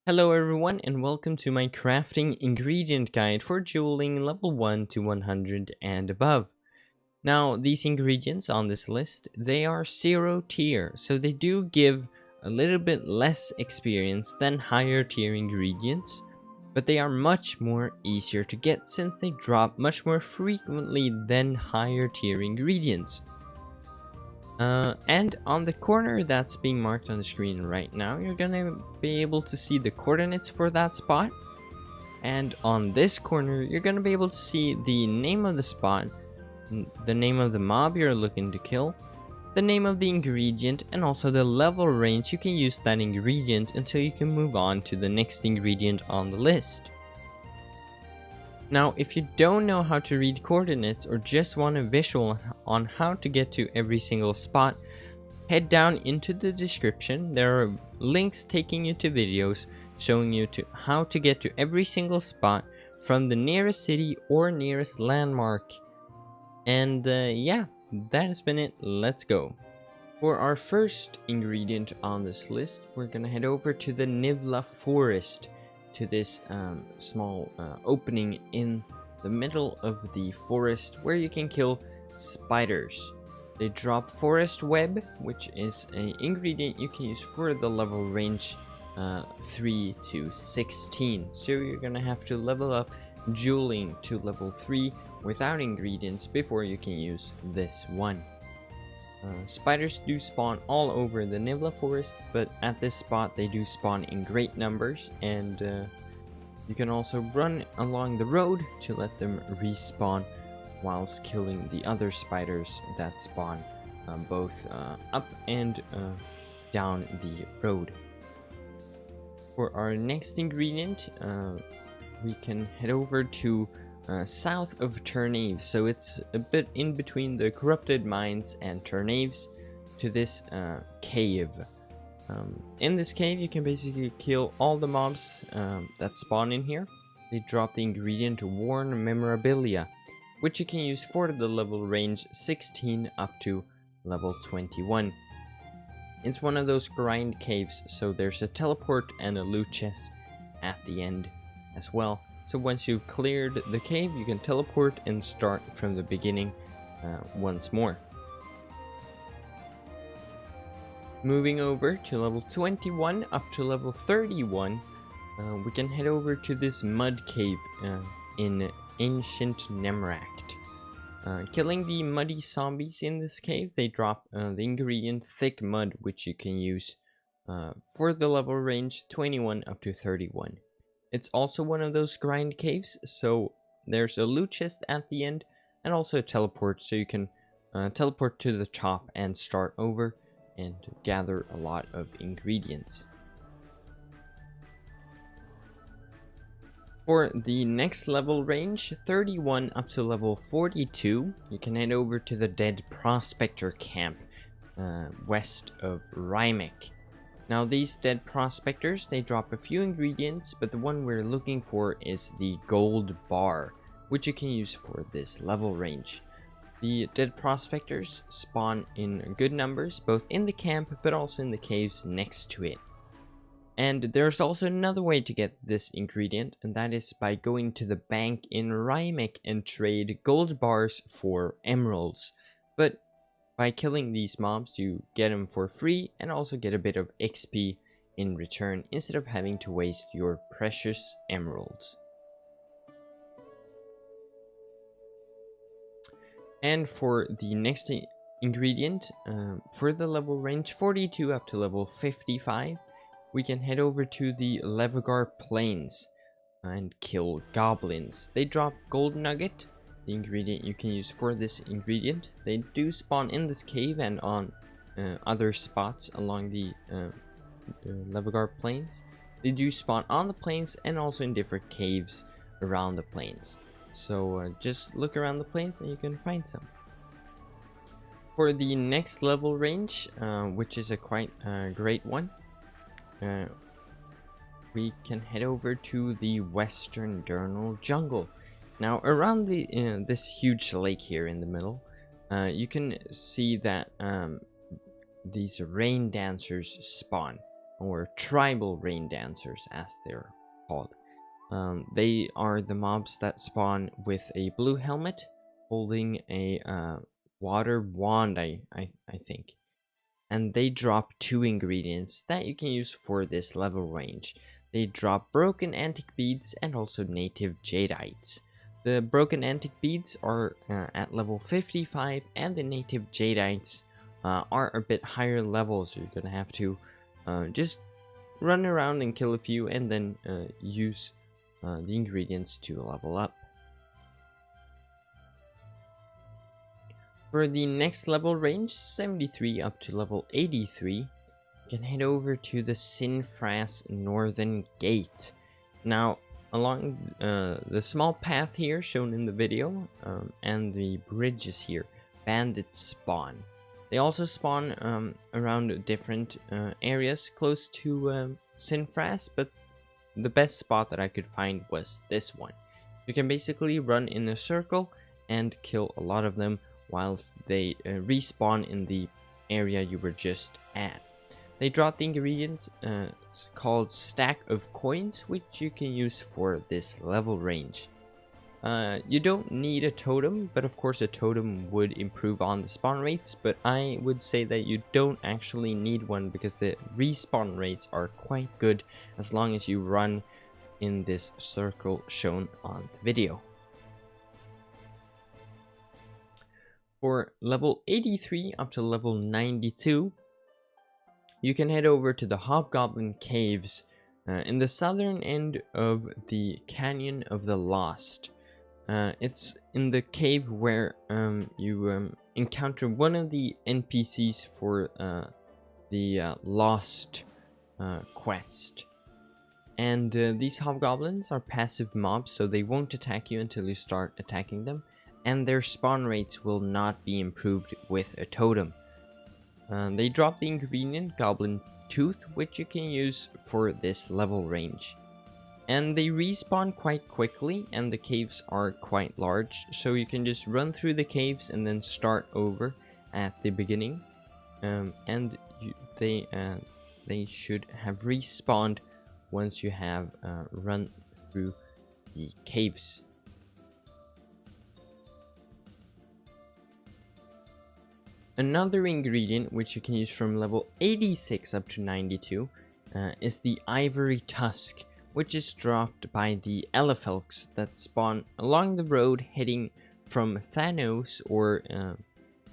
Hello everyone and welcome to my crafting ingredient guide for jeweling level 1 to 100 and above. Now these ingredients on this list, they are 0 tier, so they do give a little bit less experience than higher tier ingredients, but they are much more easier to get since they drop much more frequently than higher tier ingredients. And on the corner that's being marked on the screen right now, you're gonna be able to see the coordinates for that spot. And on this corner, you're gonna be able to see the name of the spot, the name of the mob you're looking to kill, the name of the ingredient, and also the level range you can use that ingredient until you can move on to the next ingredient on the list. Now, if you don't know how to read coordinates or just want a visual on how to get to every single spot, head down into the description. There are links taking you to videos showing you how to get to every single spot from the nearest city or nearest landmark. And yeah, that has been it. Let's go. For our first ingredient on this list, we're gonna head over to the Nivla forest, to this small opening in the middle of the forest where you can kill spiders. They drop forest web, which is an ingredient you can use for the level range 3 to 16. So you're gonna have to level up jeweling to level 3 without ingredients before you can use this one. Spiders do spawn all over the Nivla forest, but at this spot they do spawn in great numbers, and you can also run along the road to let them respawn whilst killing the other spiders that spawn both up and down the road. For our next ingredient, we can head over to south of Ternaves, so it's a bit in between the corrupted mines and Ternaves, to this cave. In this cave you can basically kill all the mobs that spawn in here. They drop the ingredient Worn Memorabilia, which you can use for the level range 16 up to level 21. It's one of those grind caves, so there's a teleport and a loot chest at the end as well. So once you've cleared the cave, you can teleport and start from the beginning once more. Moving over to level 21 up to level 31, we can head over to this mud cave in Ancient Nemract. Killing the muddy zombies in this cave, they drop the ingredient Thick Mud, which you can use for the level range 21 up to 31. It's also one of those grind caves, so there's a loot chest at the end and also a teleport, so you can teleport to the top and start over and gather a lot of ingredients. For the next level range, 31 up to level 42, you can head over to the Dead Prospector camp west of Rhymek. Now these dead prospectors, they drop a few ingredients, but the one we're looking for is the gold bar, which you can use for this level range. The dead prospectors spawn in good numbers, both in the camp but also in the caves next to it. And there's also another way to get this ingredient, and that is by going to the bank in Rhymek and trade gold bars for emeralds. But by killing these mobs, you get them for free and also get a bit of XP in return instead of having to waste your precious emeralds. And for the next ingredient, for the level range 42 up to level 55, we can head over to the Levagar Plains and kill goblins. They drop Gold Nugget, the ingredient you can use for this ingredient. They do spawn in this cave and on other spots along the Levagar Plains. They do spawn on the plains and also in different caves around the plains. So just look around the plains and you can find some. For the next level range, which is a quite great one, we can head over to the Western Durnal Jungle. Now around the this huge lake here in the middle, you can see that these rain dancers spawn. or tribal rain dancers as they're called. They are the mobs that spawn with a blue helmet holding a water wand, I think. And they drop 2 ingredients that you can use for this level range. They drop broken antique beads and also native jadeites. The broken antique beads are at level 55, and the native jadeites are a bit higher level, so you're gonna have to just run around and kill a few and then use the ingredients to level up. For the next level range, 73 up to level 83, you can head over to the Wynncraft Northern Gate. Now, along the small path here shown in the video and the bridges here, bandits spawn. They also spawn around different areas close to Wynncraft, but the best spot that I could find was this one. You can basically run in a circle and kill a lot of them whilst they respawn in the area you were just at. They drop the ingredients called Stack of Coins, which you can use for this level range. You don't need a totem, but of course a totem would improve on the spawn rates, but I would say that you don't actually need one because the respawn rates are quite good as long as you run in this circle shown on the video. For level 83 up to level 92, you can head over to the Hobgoblin Caves in the southern end of the Canyon of the Lost. It's in the cave where you encounter one of the NPCs for the Lost quest. And these hobgoblins are passive mobs, so they won't attack you until you start attacking them, and their spawn rates will not be improved with a totem. They drop the ingredient Goblin Tooth, which you can use for this level range. And they respawn quite quickly, and the caves are quite large, so you can just run through the caves and then start over at the beginning. They should have respawned once you have run through the caves. Another ingredient which you can use from level 86 up to 92 is the Ivory Tusk, which is dropped by the Elefelks that spawn along the road heading from Thanos, or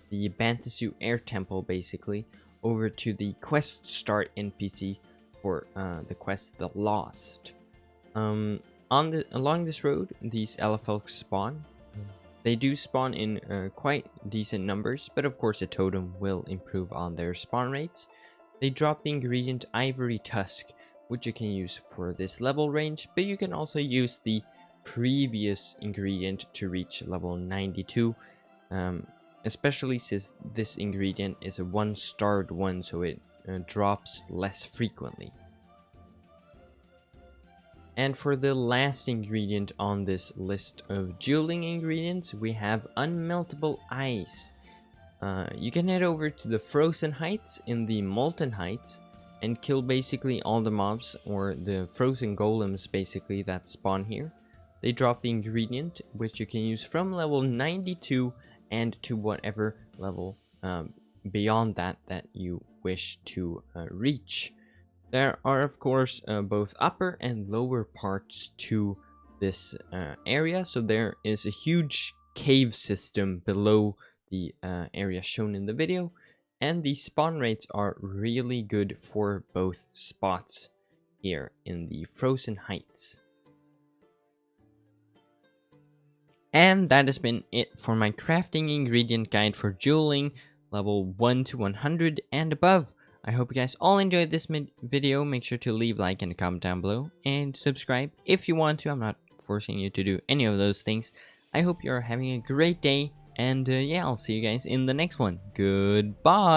the Bantasu Air Temple basically, over to the quest start NPC for the quest The Lost. Along this road, these Elefelks spawn. They do spawn in quite decent numbers, but of course a totem will improve on their spawn rates. They drop the ingredient Ivory Tusk, which you can use for this level range, but you can also use the previous ingredient to reach level 92, especially since this ingredient is a 1-starred one, so it drops less frequently. And for the last ingredient on this list of dueling ingredients, we have Unmeltable Ice. You can head over to the Frozen Heights in the Molten Heights and kill basically all the mobs, or the frozen golems basically, that spawn here. They drop the ingredient, which you can use from level 92 and to whatever level beyond that you wish to reach. There are of course both upper and lower parts to this area, so there is a huge cave system below the area shown in the video, and the spawn rates are really good for both spots here in the Frozen Heights. And that has been it for my crafting ingredient guide for dueling level 1 to 100 and above. I hope you guys all enjoyed this video. Make sure to leave a like and a comment down below, and subscribe if you want to. I'm not forcing you to do any of those things. I hope you're having a great day, and yeah, I'll see you guys in the next one. Goodbye!